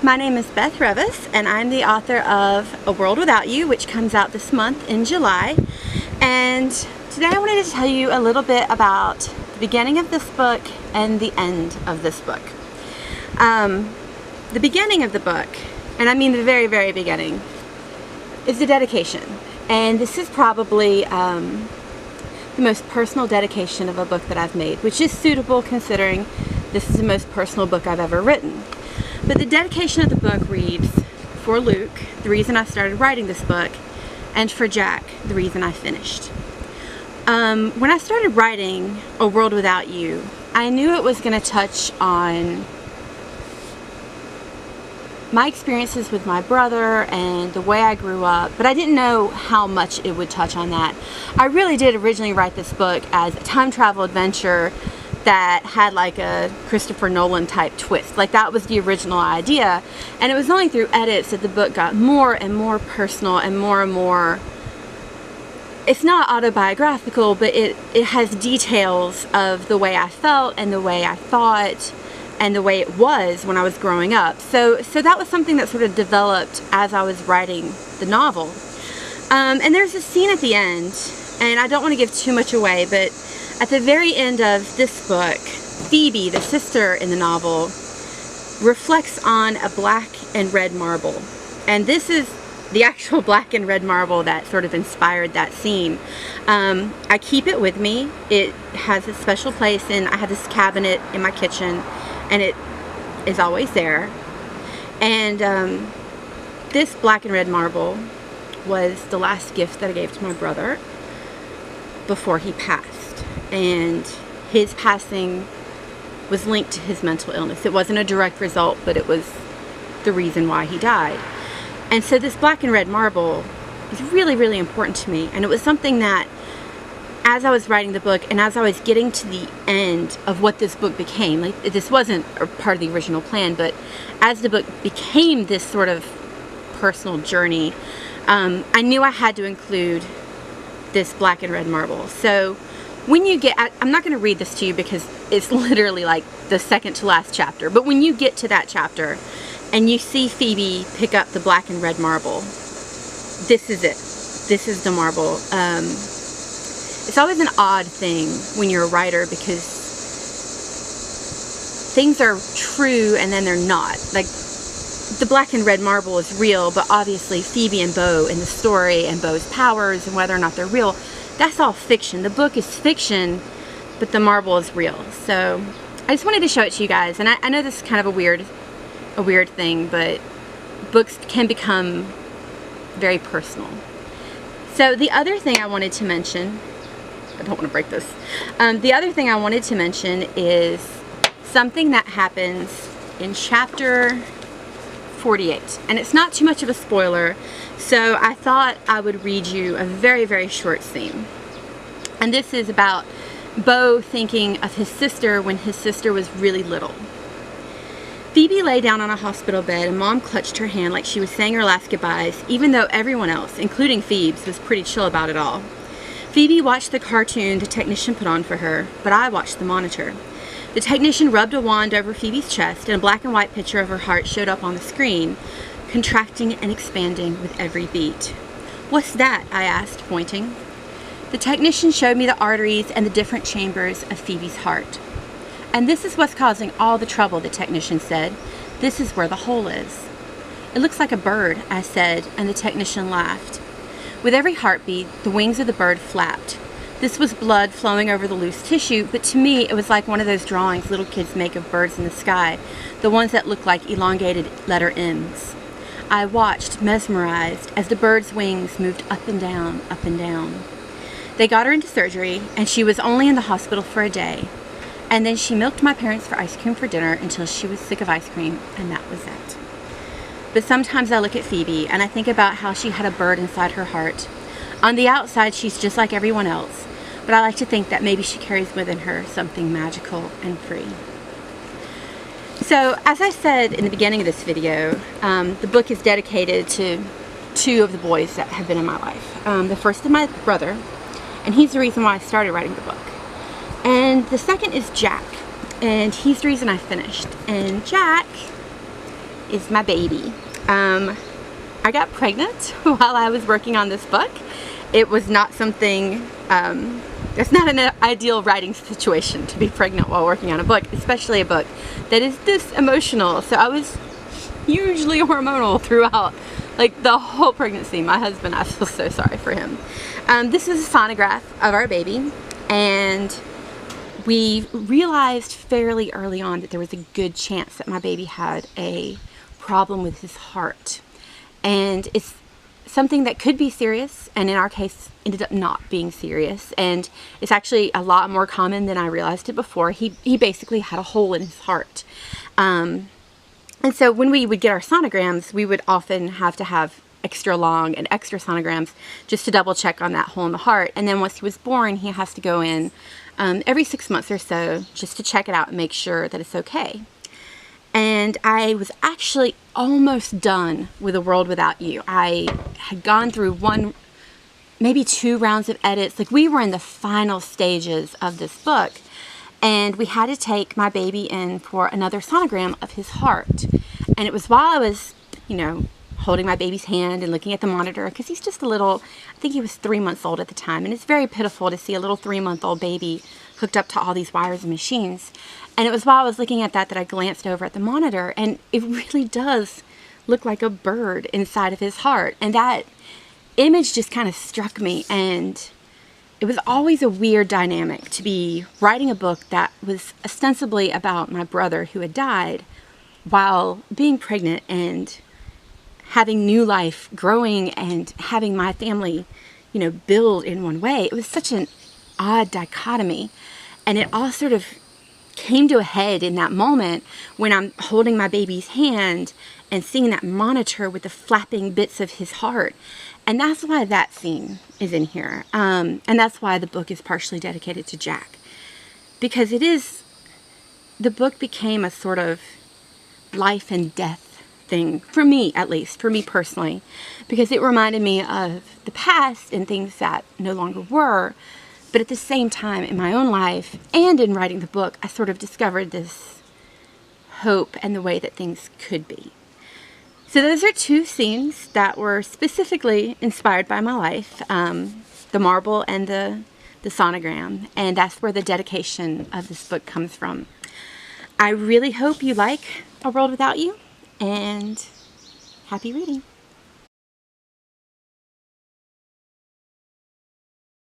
My name is Beth Revis, and I'm the author of A World Without You, which comes out this month in July. And today I wanted to tell you a little bit about the beginning of this book and the end of this book. The beginning of the book, and I mean the very, very beginning, is the dedication. And this is probably the most personal dedication of a book that I've made, which is suitable considering this is the most personal book I've ever written. But the dedication of the book reads, for Luke, the reason I started writing this book, and for Jack, the reason I finished. When I started writing A World Without You, I knew it was going to touch on my experiences with my brother and the way I grew up, but I didn't know how much it would touch on that. I really did originally write this book as a time travel adventure that had like a Christopher Nolan type twist. Like that was the original idea, and it was only through edits that the book got more and more personal and more, it's not autobiographical, but it has details of the way I felt and the way I thought and the way it was when I was growing up. So that was something that sort of developed as I was writing the novel. And there's a scene at the end, and I don't want to give too much away, but at the very end of this book, Phoebe, the sister in the novel, reflects on a black and red marble. And this is the actual black and red marble that sort of inspired that scene. I keep it with me. It has a special place, and I have this cabinet in my kitchen, and it is always there. And this black and red marble was the last gift that I gave to my brother before he passed. And his passing was linked to his mental illness. It wasn't a direct result, but it was the reason why he died. And so this black and red marble is really, really important to me. And it was something that, as I was writing the book and as I was getting to the end of what this book became, like this wasn't a part of the original plan, but as the book became this sort of personal journey, I knew I had to include this black and red marble. So when you get, I'm not going to read this to you because it's literally like the second to last chapter, but when you get to that chapter and you see Phoebe pick up the black and red marble, this is it. This is the marble. It's always an odd thing when you're a writer because things are true and then they're not. Like the black and red marble is real, but obviously Phoebe and Bo in the story and Bo's powers and whether or not they're real, that's all fiction. The book is fiction, but the marble is real. So I just wanted to show it to you guys. And I know this is kind of a weird thing, but books can become very personal. So the other thing I wanted to mention, I don't want to break this. The other thing I wanted to mention is something that happens in chapter 48. And it's not too much of a spoiler, so I thought I would read you a very, very short scene. And this is about Bo thinking of his sister when his sister was really little. Phoebe lay down on a hospital bed and Mom clutched her hand like she was saying her last goodbyes, even though everyone else, including Phoebe, was pretty chill about it all. Phoebe watched the cartoon the technician put on for her, but I watched the monitor. The technician rubbed a wand over Phoebe's chest, and a black and white picture of her heart showed up on the screen, contracting and expanding with every beat. "What's that?" I asked, pointing. The technician showed me the arteries and the different chambers of Phoebe's heart. "And this is what's causing all the trouble," the technician said. "This is where the hole is." "It looks like a bird," I said, and the technician laughed. With every heartbeat, the wings of the bird flapped. This was blood flowing over the loose tissue, but to me it was like one of those drawings little kids make of birds in the sky, the ones that look like elongated letter M's. I watched, mesmerized, as the bird's wings moved up and down, up and down. They got her into surgery, and she was only in the hospital for a day. And then she milked my parents for ice cream for dinner until she was sick of ice cream, and that was it. But sometimes I look at Phoebe, and I think about how she had a bird inside her heart. On the outside, she's just like everyone else, but I like to think that maybe she carries within her something magical and free. So, as I said in the beginning of this video, the book is dedicated to two of the boys that have been in my life. The first is my brother, and he's the reason why I started writing the book. And the second is Jack, and he's the reason I finished. And Jack is my baby. I got pregnant while I was working on this book. It was not something, it's not an ideal writing situation to be pregnant while working on a book, especially a book that is this emotional. So I was hugely hormonal throughout, like, the whole pregnancy. My husband, I feel so sorry for him. This is a sonograph of our baby, and we realized fairly early on that there was a good chance that my baby had a problem with his heart. And it's something that could be serious, and in our case ended up not being serious, and it's actually a lot more common than I realized it before. He basically had a hole in his heart. And so when we would get our sonograms, we would often have to have extra long and extra sonograms just to double check on that hole in the heart. And then once he was born, he has to go in every 6 months or so just to check it out and make sure that it's okay. And I was actually almost done with A World Without You. I had gone through one, maybe 2 rounds of edits. Like, we were in the final stages of this book, and we had to take my baby in for another sonogram of his heart. And it was while I was, holding my baby's hand and looking at the monitor, because he's just a little, I think he was 3 months old at the time, and it's very pitiful to see a little 3-month-old baby hooked up to all these wires and machines. And it was while I was looking at that I glanced over at the monitor, and it really does look like a bird inside of his heart. And that image just kind of struck me, and it was always a weird dynamic to be writing a book that was ostensibly about my brother who had died while being pregnant and having new life, growing, and having my family, build in one way. It was such an odd dichotomy, and it all sort of came to a head in that moment when I'm holding my baby's hand and seeing that monitor with the flapping bits of his heart. And that's why that scene is in here. And that's why the book is partially dedicated to Jack. Because the book became a sort of life and death thing, for me at least, for me personally. Because it reminded me of the past and things that no longer were. But at the same time, in my own life and in writing the book, I sort of discovered this hope and the way that things could be. So those are 2 scenes that were specifically inspired by my life, the marble and the sonogram, and that's where the dedication of this book comes from. I really hope you like A World Without You, and happy reading.